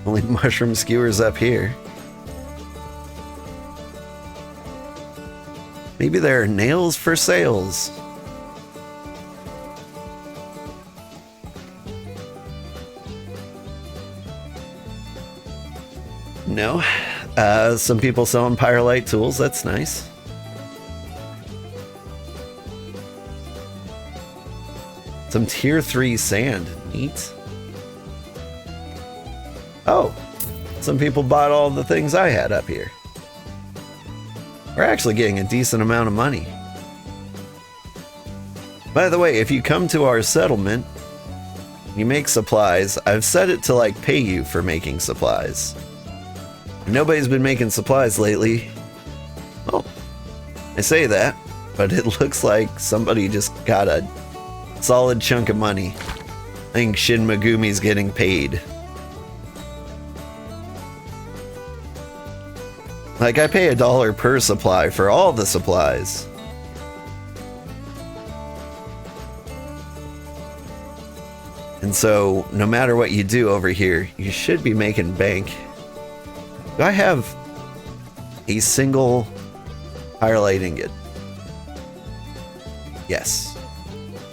Only mushroom skewers up here. Maybe there are nails for sales. No. Some people selling pyrolite tools. That's nice. Some tier 3 sand. Neat. Oh. Some people bought all the things I had up here. We're actually getting a decent amount of money. By the way, if you come to our settlement, you make supplies. I've set it to like pay you for making supplies. Nobody's been making supplies lately. Oh, I say that, but it looks like somebody just got a solid chunk of money. I think Shin Megumi's getting paid. Like, I pay $1 per supply for all the supplies. And so, no matter what you do over here, you should be making bank. Do I have a single pyrolite ingot? Yes.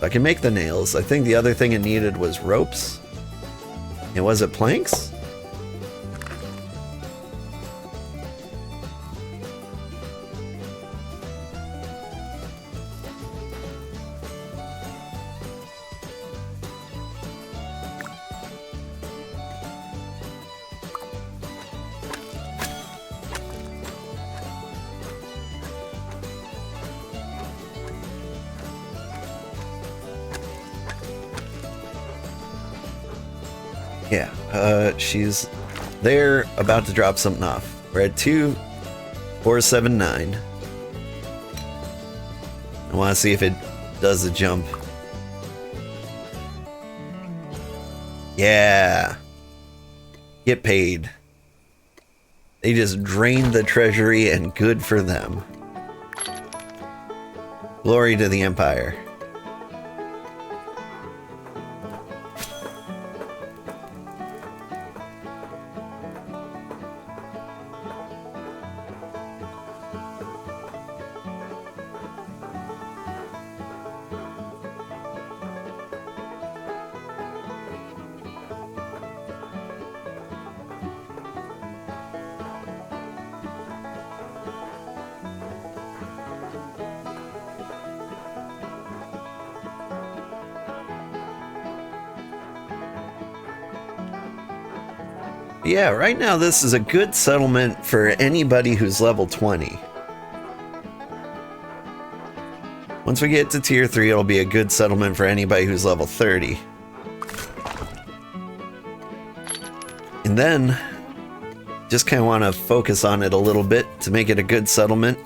I can make the nails. I think the other thing it needed was ropes. And was it planks? Yeah, she's there about to drop something off. We're at 2,479. I want to see if it does the jump. Yeah. Get paid. They just drained the treasury and good for them. Glory to the Empire. Yeah, right now this is a good settlement for anybody who's level 20. Once we get to tier 3, it'll be a good settlement for anybody who's level 30. And then, just kind of want to focus on it a little bit to make it a good settlement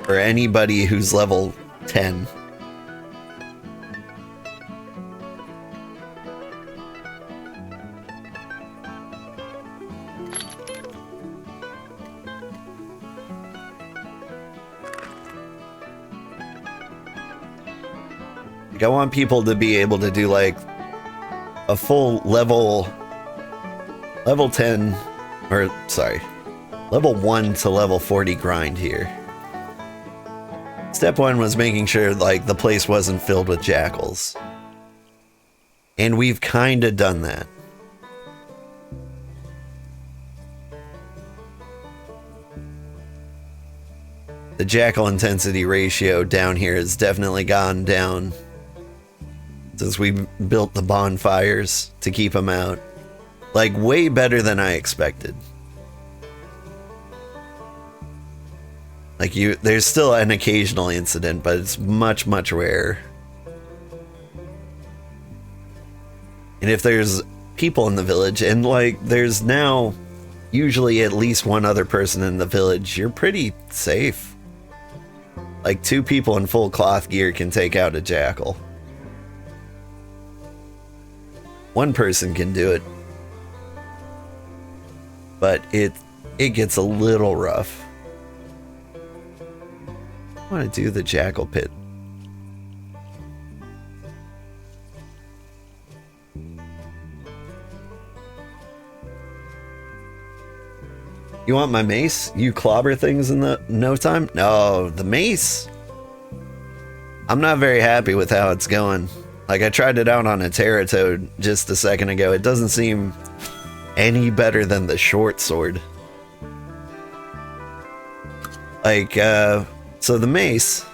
for anybody who's level 10. Like, I want people to be able to do like a full level 10, or sorry, level 1 to level 40 grind here. Step 1 was making sure like the place wasn't filled with jackals. And we've kind of done that. The jackal intensity ratio down here has definitely gone down since we built the bonfires to keep them out. Like, way better than I expected. Like, there's still an occasional incident, but it's much, much rarer. And if there's people in the village, and like, there's now usually at least one other person in the village, you're pretty safe. Like, 2 people in full cloth gear can take out a jackal. 1 person can do it, but it gets a little rough. I want to do the jackal pit. You want my mace? You clobber things in the no time? No, the mace. I'm not very happy with how it's going. Like, I tried it out on a Terratoad just a second ago. It doesn't seem any better than the short sword. Like, so the mace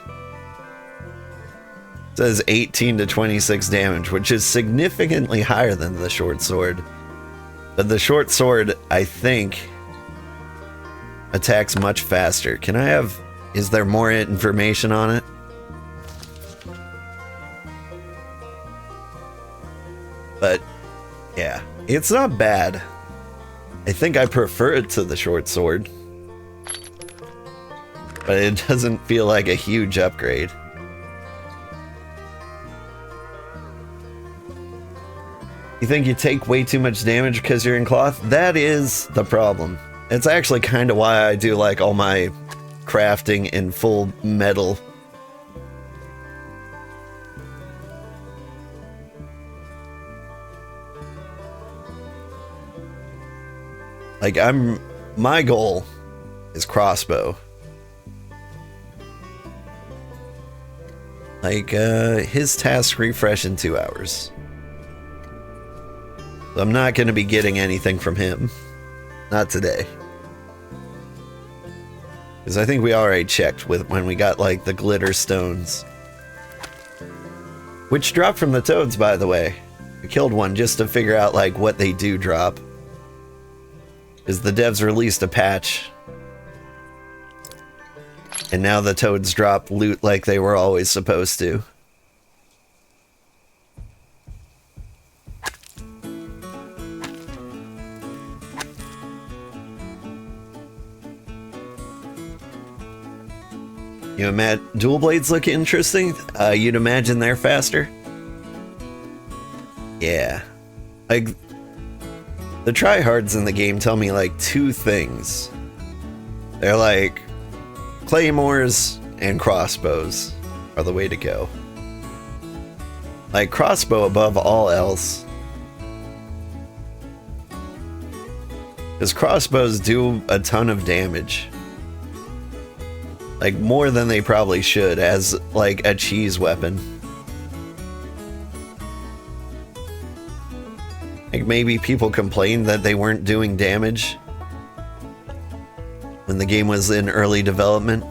says 18 to 26 damage, which is significantly higher than the short sword. But the short sword, I think, attacks much faster. Can I have... Is there more information on it? But, yeah. It's not bad. I think I prefer it to the short sword. But it doesn't feel like a huge upgrade. You think you take way too much damage because you're in cloth? That is the problem. It's actually kind of why I do like all my crafting in full metal. Like, my goal is crossbow. Like, his task refresh in 2 hours. So I'm not going to be getting anything from him. Not today. Because I think we already checked with when we got, like, the glitter stones. Which dropped from the toads, by the way. We killed one just to figure out, like, what they do drop. Because the devs released a patch. And now the toads drop loot like they were always supposed to. You imagine dual blades look interesting? You'd imagine they're faster? Yeah. Like, the tryhards in the game tell me like 2 things. They're like, claymores and crossbows are the way to go. Like, crossbow above all else. Because crossbows do a ton of damage. Like, more than they probably should as, like, a cheese weapon. Like, maybe people complained that they weren't doing damage when the game was in early development.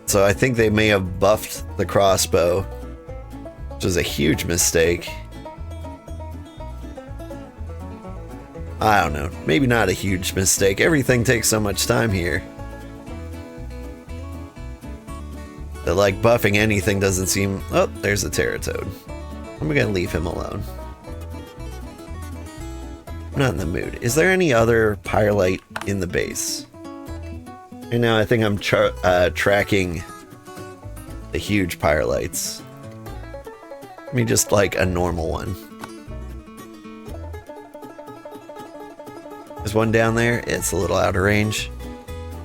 So I think they may have buffed the crossbow, which was a huge mistake. I don't know. Maybe not a huge mistake. Everything takes so much time here that, like, buffing anything doesn't seem... Oh, there's a Terratoad. I'm gonna leave him alone. I'm not in the mood. Is there any other pyrelite in the base? And now I think I'm tracking the huge pyrelites. I mean, just like a normal one. There's one down there. It's a little out of range.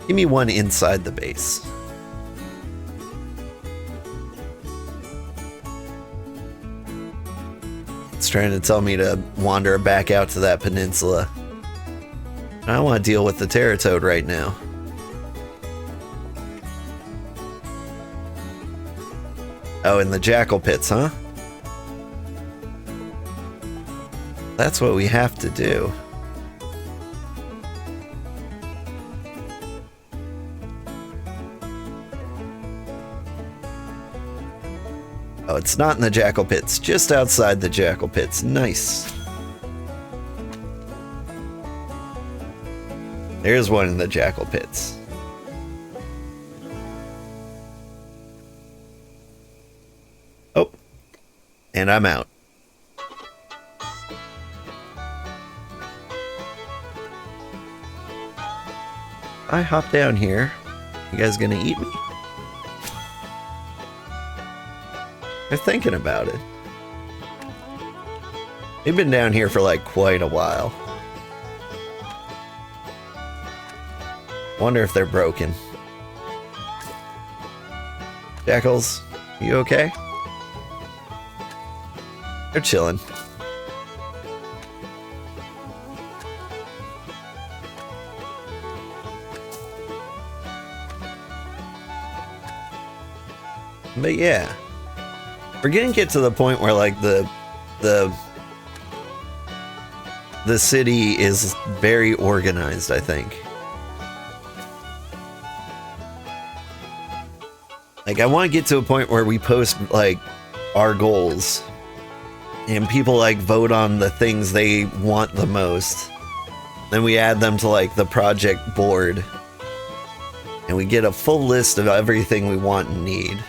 Give me one inside the base. It's trying to tell me to wander back out to that peninsula. I don't want to deal with the Terratoad right now. Oh, in the Jakyl pits, huh? That's what we have to do. Oh, it's not in the Jakyl pits, just outside the Jakyl pits. Nice. There's one in the Jakyl pits. Oh, and I'm out. I hop down here. You guys gonna eat me? They're thinking about it. They've been down here for like quite a while. Wonder if they're broken. Jackals, you okay? They're chilling. But yeah, we're gonna get to the point where like the city is very organized, I think. Like, I want to get to a point where we post like our goals and people like vote on the things they want the most. Then we add them to like the project board and we get a full list of everything we want and need.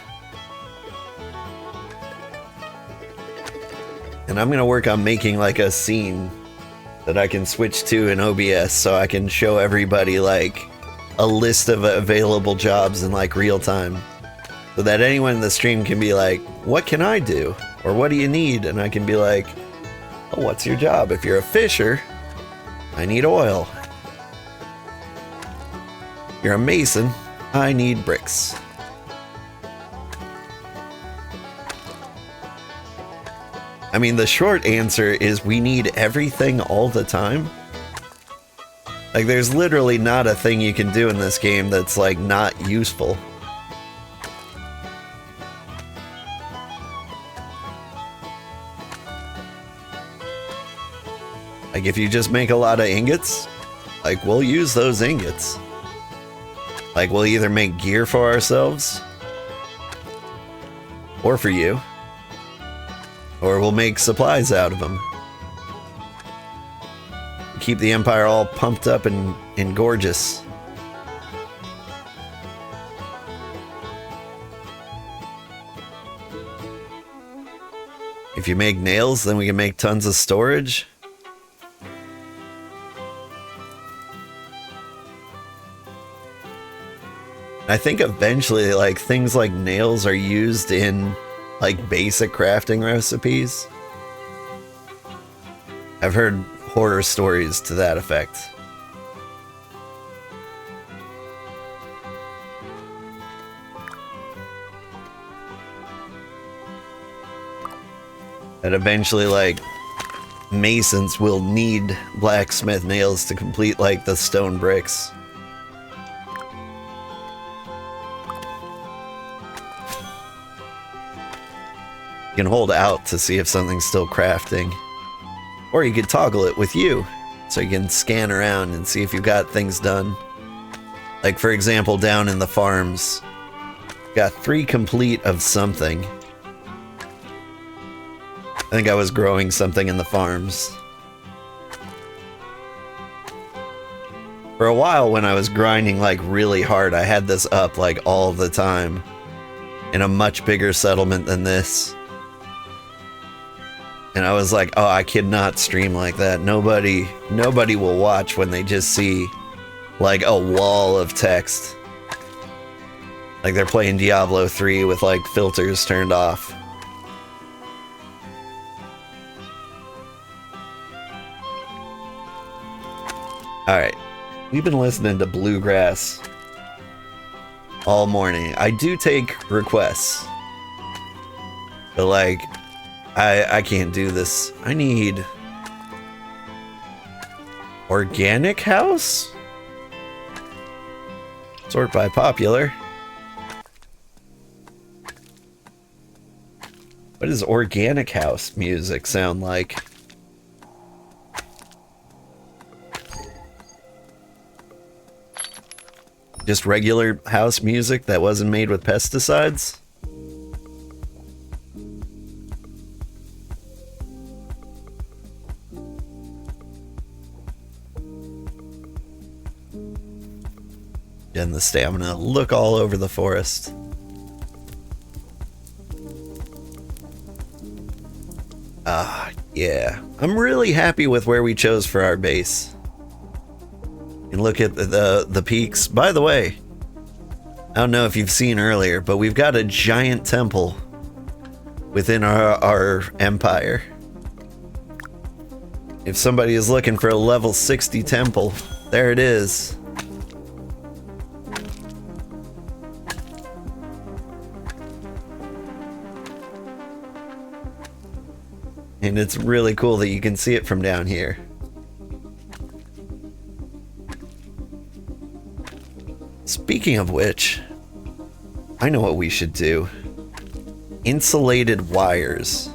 And I'm gonna work on making like a scene that I can switch to in OBS so I can show everybody like a list of available jobs in like real time. So that anyone in the stream can be like, what can I do? Or what do you need? And I can be like, oh, what's your job? If you're a fisher, I need oil. You're a mason, I need bricks. I mean, the short answer is we need everything all the time. Like, there's literally not a thing you can do in this game that's, like, not useful. Like, if you just make a lot of ingots, like, we'll use those ingots. Like, we'll either make gear for ourselves, or for you, or we'll make supplies out of them. Keep the Empire all pumped up and gorgeous. If you make nails, then we can make tons of storage. I think eventually, like, things like nails are used in, like, basic crafting recipes. I've heard horror stories to that effect. That eventually, like, masons will need blacksmith nails to complete, like, the stone bricks. You can hold out to see if something's still crafting. Or you could toggle it with you, so you can scan around and see if you've got things done. Like, for example, down in the farms, got 3 complete of something. I think I was growing something in the farms. For a while when I was grinding like really hard, I had this up like all the time in a much bigger settlement than this. And I was like, oh, I cannot stream like that. Nobody will watch when they just see like a wall of text. Like they're playing Diablo 3 with like filters turned off. Alright, we've been listening to Bluegrass all morning. I do take requests. But like, I can't do this. I need organic house? Sort by popular. What does organic house music sound like? Just regular house music that wasn't made with pesticides? And the stamina. Look all over the forest. Ah, yeah. I'm really happy with where we chose for our base. And look at the peaks. By the way, I don't know if you've seen earlier, but we've got a giant temple within our empire. If somebody is looking for a level 60 temple, there it is. And it's really cool that you can see it from down here. Speaking of which, I know what we should do. Insulated wires.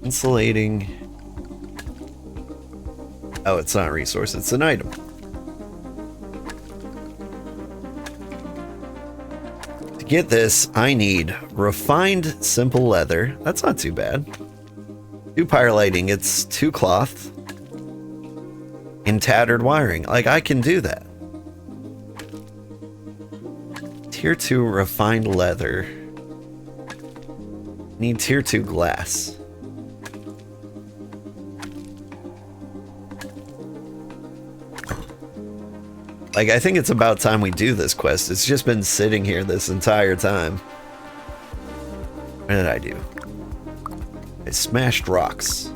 Insulating. Oh, it's not a resource, it's an item. To get this, I need refined simple leather. That's not too bad. 2 pyrelighting, it's 2 cloth. And tattered wiring. Like, I can do that. Tier 2 refined leather. Need tier 2 glass. Like, I think it's about time we do this quest. It's just been sitting here this entire time. What did I do? I smashed rocks.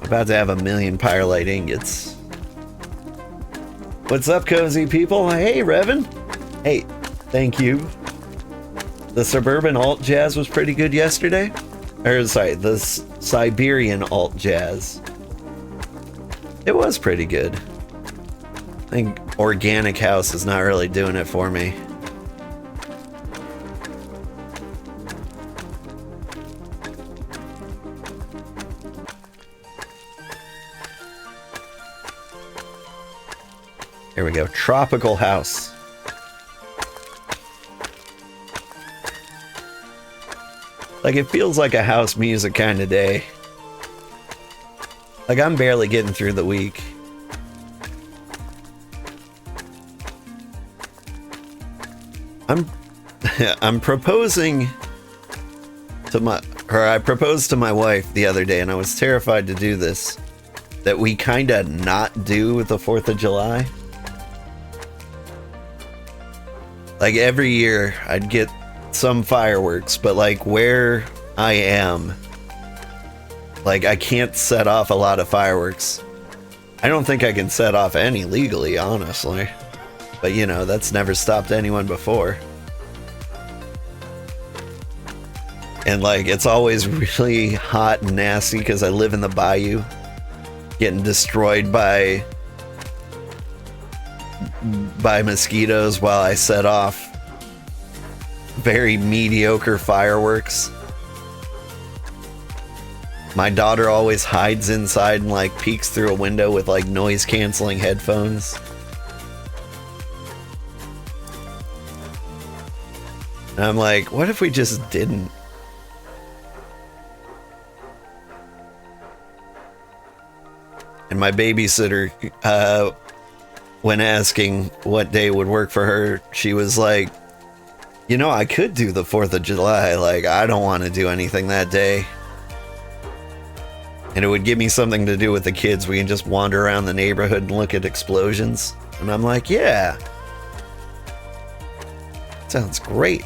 About to have 1,000,000 pyrelite ingots. What's up, cozy people? Hey, Revan. Hey, thank you. The suburban alt jazz was pretty good yesterday. Or, sorry, the Siberian alt jazz. It was pretty good. I think organic house is not really doing it for me. Here we go. Tropical house. Like, it feels like a house music kind of day. Like, I'm barely getting through the week. I'm proposing to I proposed to my wife the other day, and I was terrified to do this, that we kind of not do the 4th of July. Like, every year I'd get some fireworks, but like where I am, like, I can't set off a lot of fireworks. I don't think I can set off any legally, honestly. But you know, that's never stopped anyone before. And like, it's always really hot and nasty because I live in the bayou, getting destroyed by mosquitoes while I set off very mediocre fireworks. My daughter always hides inside and like peeks through a window with like noise canceling headphones. And I'm like, what if we just didn't? And my babysitter, when asking what day would work for her, she was like, you know, I could do the 4th of July. Like, I don't want to do anything that day. And it would give me something to do with the kids. We can just wander around the neighborhood and look at explosions. And I'm like, yeah. Sounds great.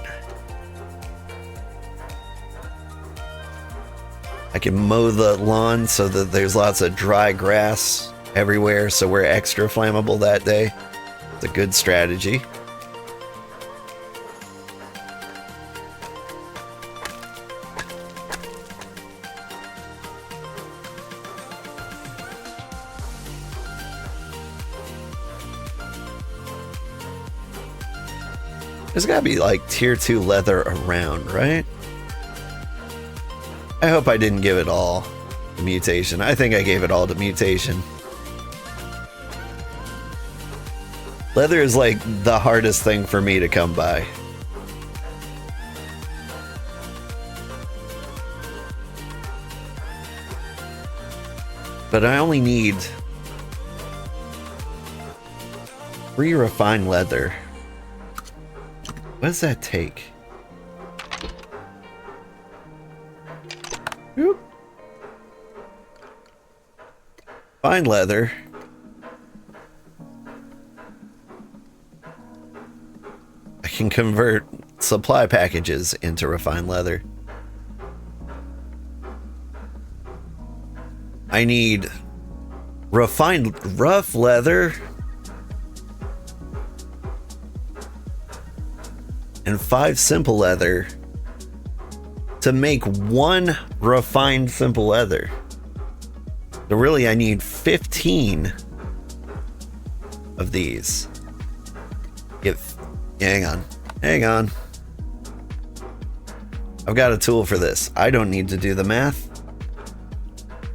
I can mow the lawn so that there's lots of dry grass everywhere, so we're extra flammable that day. It's a good strategy. There's gotta be like tier 2 leather around, right? I hope I didn't give it all to Mutation. I think I gave it all to Mutation. Leather is like the hardest thing for me to come by. But I only need 3 refined leather. What does that take? Whoop. Fine leather. I can convert supply packages into refined leather. I need refined rough leather and 5 simple leather to make 1 refined simple leather. So really, I need 15 of these. Hang on. I've got a tool for this. I don't need to do the math.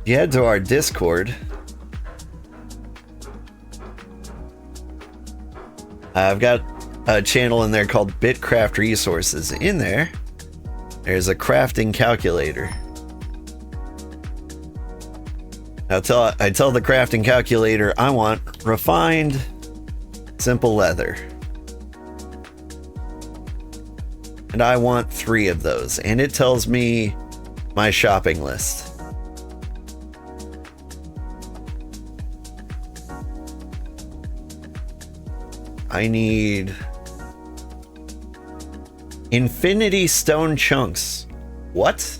If you head to our Discord, I've got a channel in there called BitCraft Resources. In there, there's a crafting calculator. I tell the crafting calculator I want refined, simple leather. And I want 3 of those. And it tells me my shopping list. I need infinity stone chunks. What?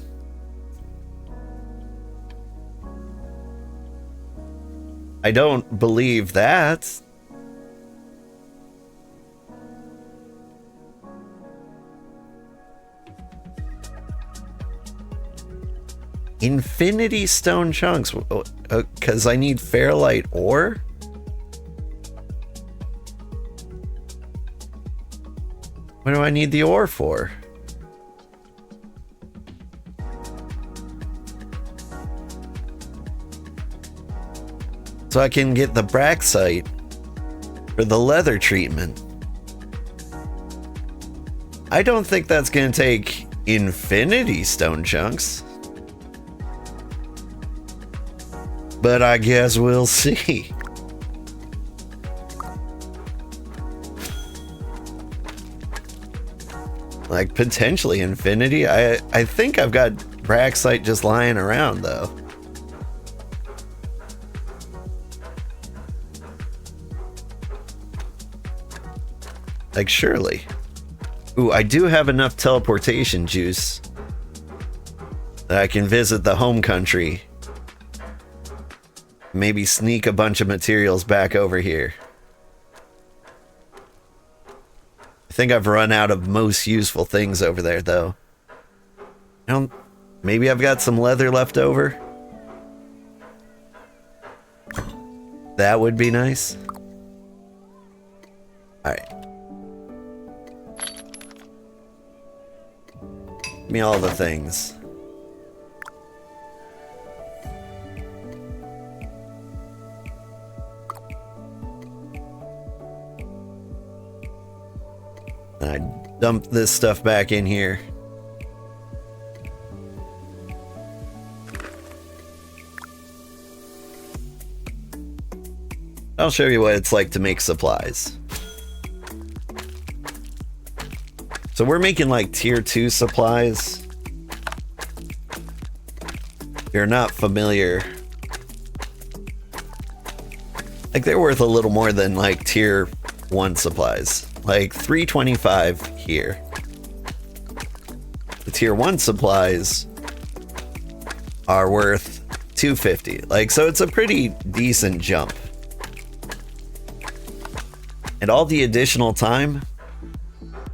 I don't believe that. Infinity stone chunks, because I need fairlight ore? What do I need the ore for? So I can get the braxite for the leather treatment. I don't think that's going to take infinity stone chunks. But I guess we'll see. Like, potentially infinity. I think I've got braxite just lying around, though. Like, surely. Ooh, I do have enough teleportation juice that I can visit the home country. Maybe sneak a bunch of materials back over here. I think I've run out of most useful things over there, though. Maybe I've got some leather left over. That would be nice. Alright. Give me all the things. I dump this stuff back in here. I'll show you what it's like to make supplies. So we're making like tier 2 supplies. If you're not familiar, like they're worth a little more than like tier 1 supplies. Like 325 here. The tier 1 supplies are worth 250. Like, so it's a pretty decent jump. And all the additional time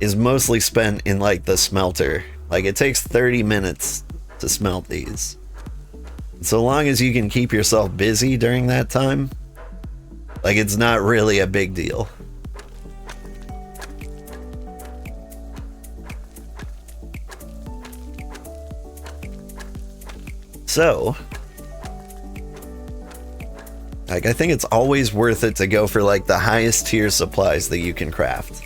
is mostly spent in like the smelter. Like, it takes 30 minutes to smelt these. So long as you can keep yourself busy during that time, like, it's not really a big deal. So, like, I think it's always worth it to go for like the highest tier supplies that you can craft.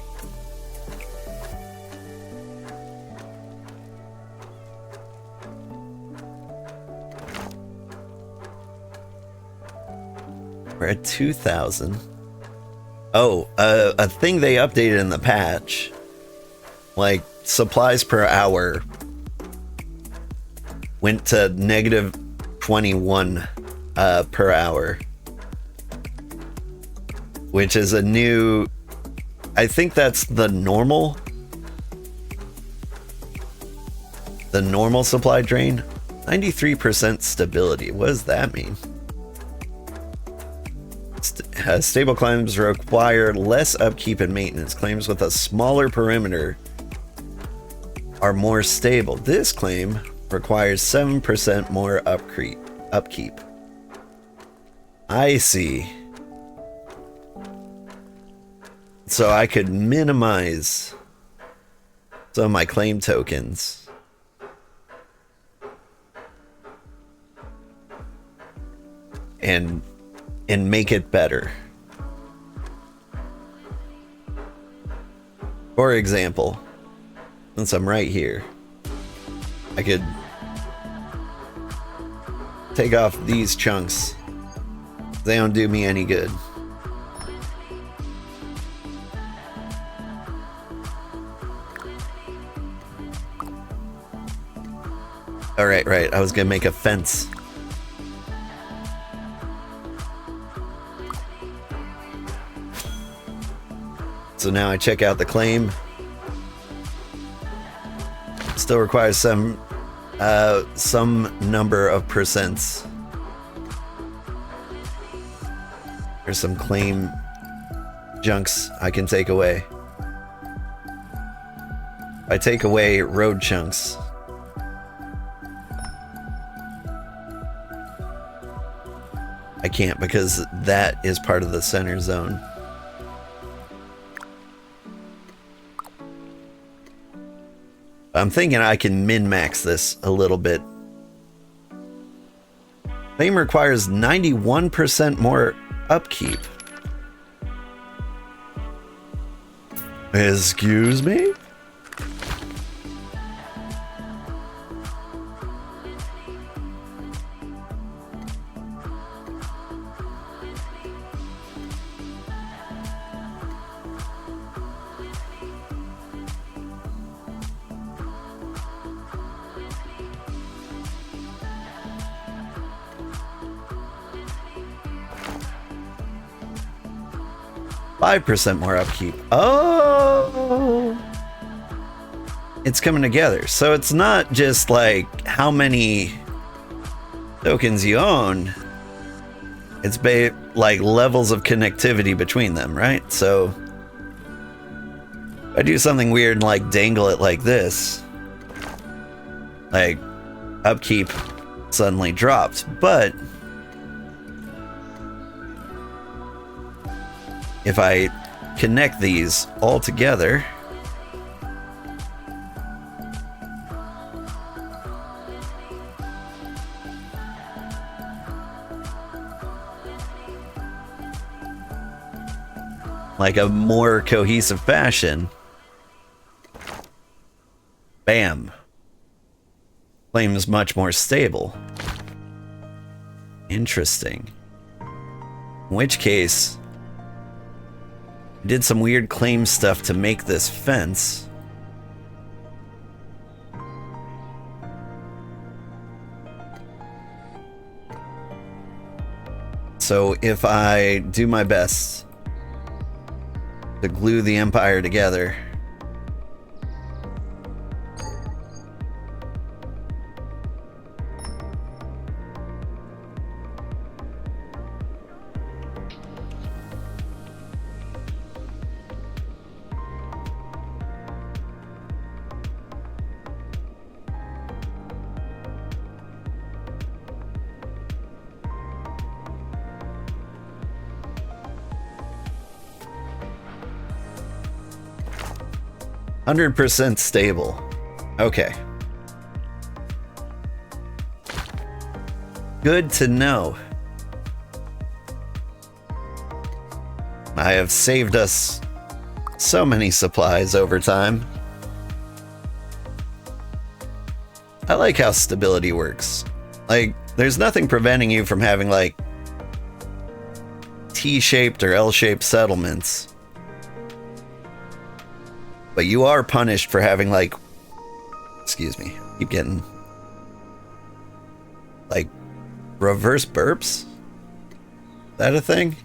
We're at 2,000. Oh, a thing they updated in the patch, like supplies per hour went to negative 21 per hour, which is a new, I think that's the normal supply drain. 93% stability. What does that mean? Stable claims require less upkeep and maintenance. Claims with a smaller perimeter are more stable. This claim requires 7% more upkeep. I see. So I could minimize some of my claim tokens. And make it better. For example, since I'm right here, I could take off these chunks. They don't do me any good. All right, right. I was gonna make a fence. So now I check out the claim. Still requires some number of percents. There's some claim chunks I can take away. I take away road chunks. I can't because that is part of the center zone. I'm thinking I can min-max this a little bit. Claim requires 91% more upkeep. Excuse me? %5 more upkeep. Oh, it's coming together. So it's not just like how many tokens you own. It's like levels of connectivity between them, right? So if I do something weird and like dangle it like this, like upkeep suddenly dropped, but if I connect these all together, like a more cohesive fashion, bam, claim is much more stable. Interesting. In which case, did some weird claim stuff to make this fence. So if I do my best to glue the empire together, %100% stable. Okay. Good to know. I have saved us so many supplies over time. I like how stability works. Like, there's nothing preventing you from having like T-shaped or L-shaped settlements. But you are punished for having like, excuse me, keep getting like reverse burps? Is that a thing?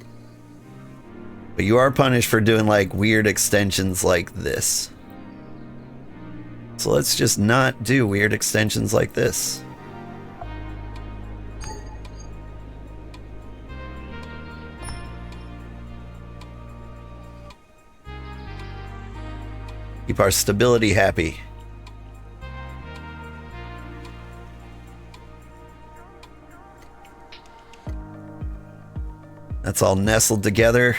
But you are punished for doing like weird extensions like this. So let's just not do weird extensions like this. Keep our stability happy. That's all nestled together.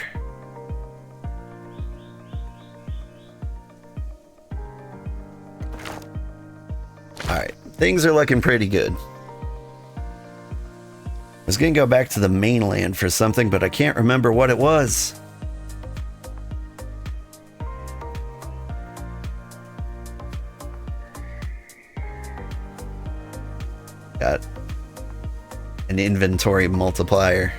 Alright, things are looking pretty good. I was gonna go back to the mainland for something, but I can't remember what it was. Got an inventory multiplier.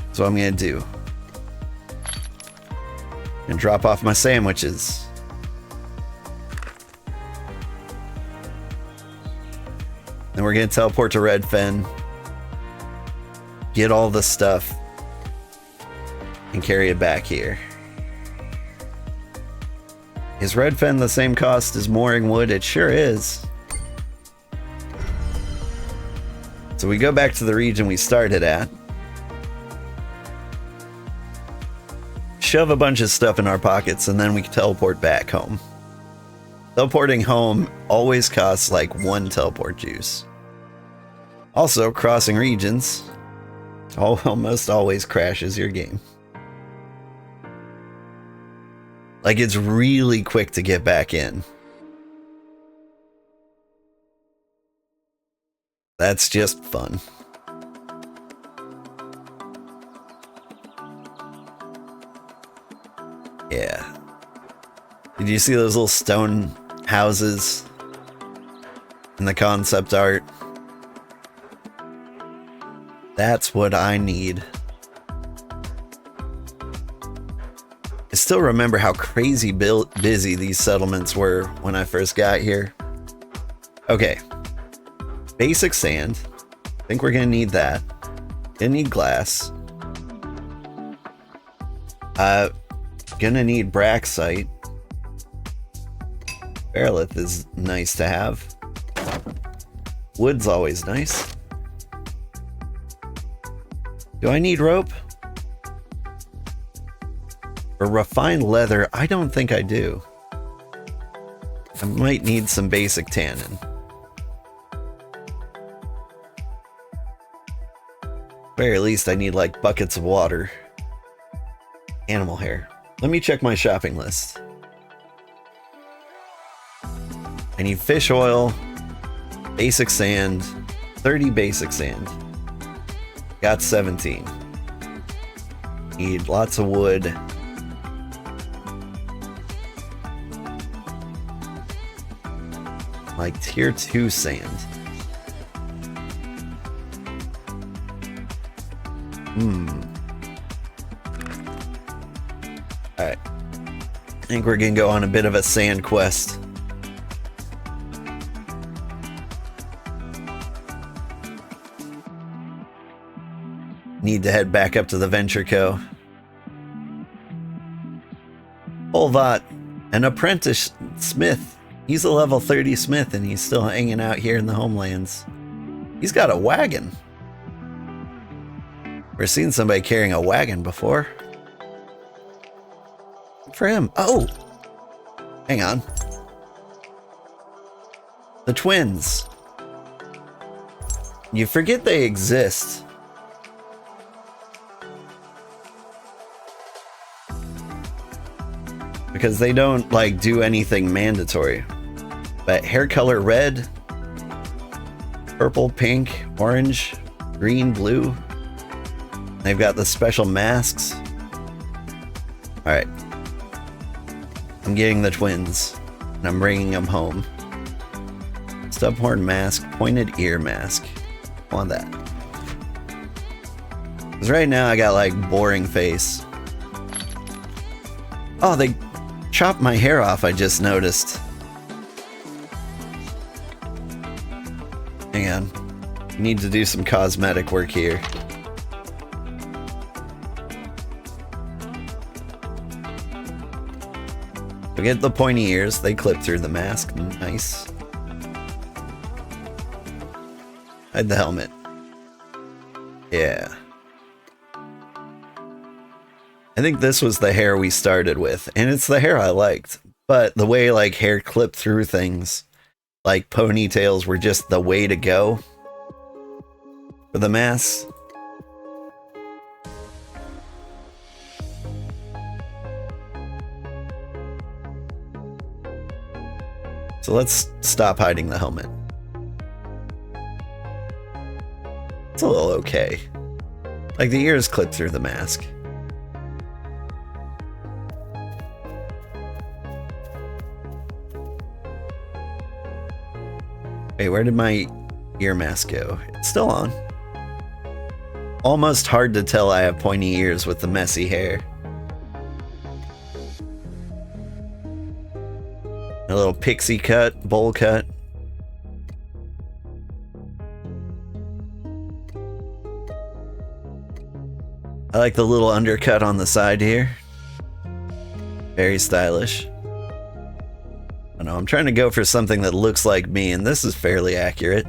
That's what I'm gonna do. And drop off my sandwiches. Then we're gonna teleport to Redfen, get all the stuff, and carry it back here. Is Redfen the same cost as Mooring Wood? It sure is. So we go back to the region we started at. Shove a bunch of stuff in our pockets, and then we can teleport back home. Teleporting home always costs like 1 teleport juice. Also, crossing regions almost always crashes your game. Like, it's really quick to get back in. That's just fun. Yeah. Did you see those little stone houses in the concept art? That's what I need. I still remember how crazy busy these settlements were when I first got here. Okay. Basic sand. I think we're gonna need that. Gonna need glass. Gonna need braxite. Bearlith is nice to have. Wood's always nice. Do I need rope? For refined leather, I don't think I do. I might need some basic tannin. Very least I need like buckets of water. Animal hair. Let me check my shopping list. I need fish oil, basic sand, 30 basic sand. Got 17. Need lots of wood. Like tier 2 sand. Alright. I think we're gonna go on a bit of a sand quest. Need to head back up to the Venture Co. Olvat, an apprentice smith. He's a level 30 smith and he's still hanging out here in the homelands. He's got a wagon. We've seen somebody carrying a wagon before. Good for him. Oh! Hang on. The twins. You forget they exist. Because they don't, like, do anything mandatory. But hair color red, purple, pink, orange, green, blue. They've got the special masks. Alright. I'm getting the twins. And I'm bringing them home. Stubhorn mask, pointed ear mask. I want that. Because right now I got, like, boring face. Oh, they chopped my hair off, I just noticed. Hang on. Need to do some cosmetic work here. Forget the pointy ears, they clip through the mask. Nice. Hide the helmet. Yeah. I think this was the hair we started with, and it's the hair I liked. But the way, like, hair clipped through things, like ponytails were just the way to go. for the mask. So let's stop hiding the helmet. It's a little okay. Like the ears clip through the mask. Wait, where did my ear mask go? It's still on. Almost hard to tell I have pointy ears with the messy hair. A little pixie cut, bowl cut. I like the little undercut on the side here. Very stylish. I know, I'm trying to go for something that looks like me, and this is fairly accurate.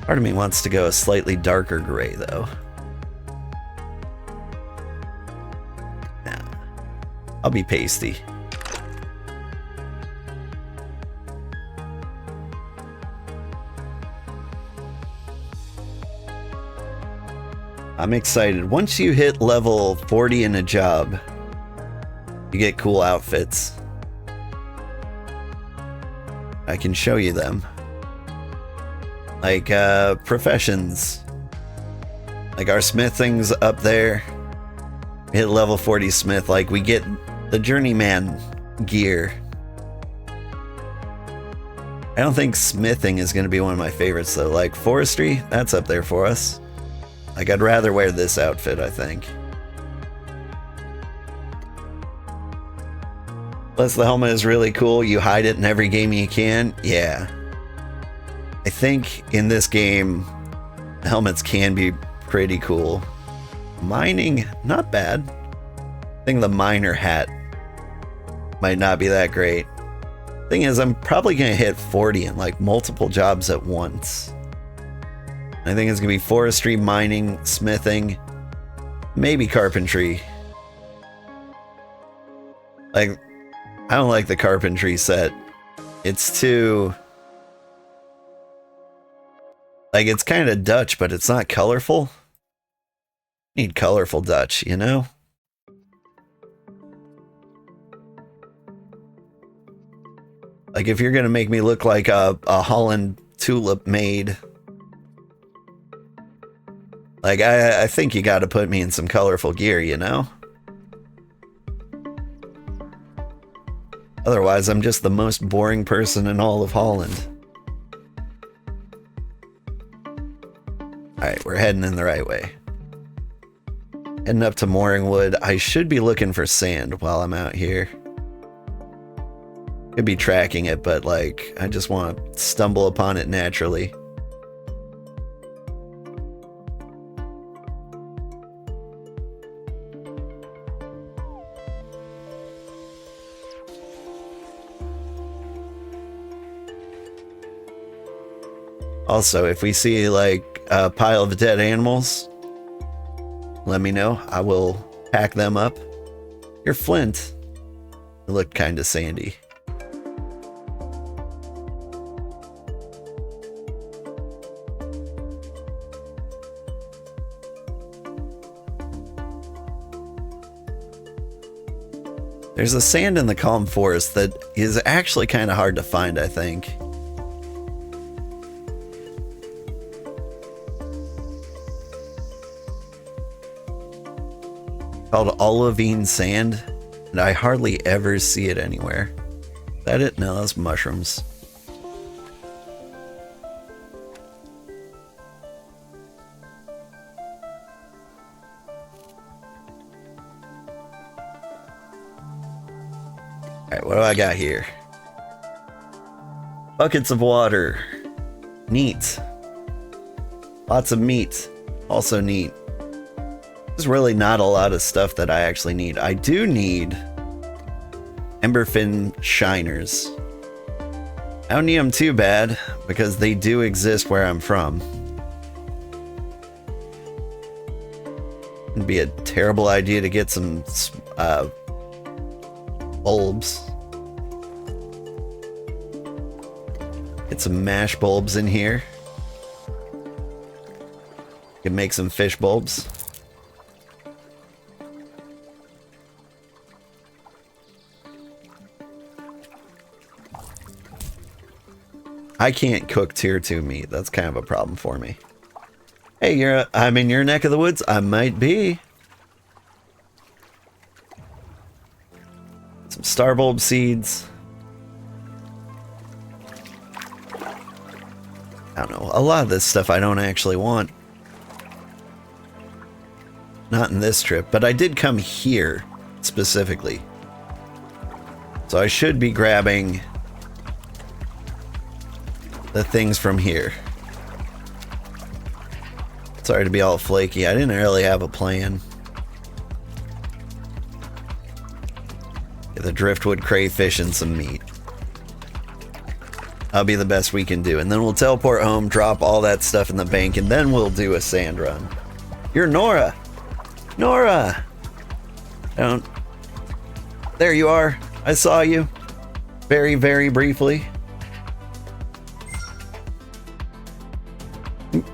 Part of me wants to go a slightly darker gray, though. Nah, I'll be pasty. I'm excited. Once you hit level 40 in a job, you get cool outfits. I can show you them. Like, professions. Like our smithing's up there. Hit level 40 smith, like we get the journeyman gear. I don't think smithing is going to be one of my favorites though. Like forestry, that's up there for us. Like, I'd rather wear this outfit, I think. Plus, the helmet is really cool. You hide it in every game you can. Yeah. I think in this game, the helmets can be pretty cool. Mining, not bad. I think the miner hat might not be that great. Thing is, I'm probably going to hit 40 in, like, multiple jobs at once. I think it's gonna be forestry, mining, smithing, maybe carpentry. Like, I don't like the carpentry set. It's too... like, it's kind of Dutch, but it's not colorful. Need colorful Dutch, you know? Like, if you're gonna make me look like a Holland tulip maid... like, I think you gotta put me in some colorful gear, you know? Otherwise, I'm just the most boring person in all of Holland. Alright, we're heading in the right way. Heading up to Mooringwood. I should be looking for sand while I'm out here. Could be tracking it, but, like, I just want to stumble upon it naturally. Also, if we see like a pile of dead animals, let me know. I will pack them up. Your flint. It looked kind of sandy. There's a sand in the calm forest that is actually kind of hard to find, I think. Called olivine sand, and I hardly ever see it anywhere. Is that it? No, that's mushrooms. Alright, what do I got here? Buckets of water. Neat. Lots of meat. Also neat. There's really not a lot of stuff that I actually need. I do need Emberfin shiners. I don't need them too bad because they do exist where I'm from. It'd be a terrible idea to get some bulbs. Get some mash bulbs in here. Can make some fish bulbs. I can't cook tier 2 meat. That's kind of a problem for me. Hey, I'm in your neck of the woods. I might be. Some star bulb seeds. I don't know. A lot of this stuff I don't actually want. Not in this trip, but I did come here specifically. So I should be grabbing the things from here. Sorry to be all flaky. I didn't really have a plan. Get the driftwood crayfish and some meat. That'll be the best we can do. And then we'll teleport home, drop all that stuff in the bank, and then we'll do a sand run. You're Nora! Nora! There you are. I saw you. Very, very briefly.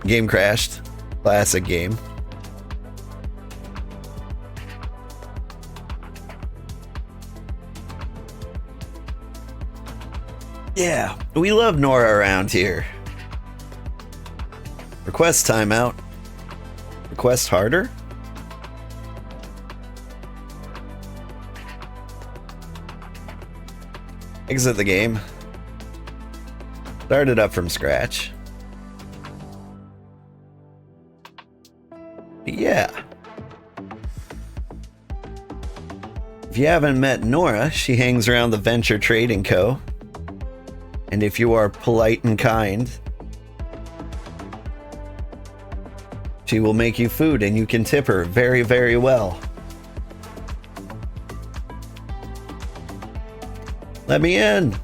Game crashed. Classic game. Yeah, we love Nora around here. Request timeout. Request harder? Exit the game. Start it up from scratch. Yeah. If you haven't met Nora, she hangs around the Venture Trading Co. And if you are polite and kind, she will make you food and you can tip her very, very well. Let me in.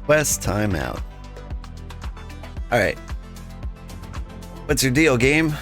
Quest timeout. Alright. What's your deal, game?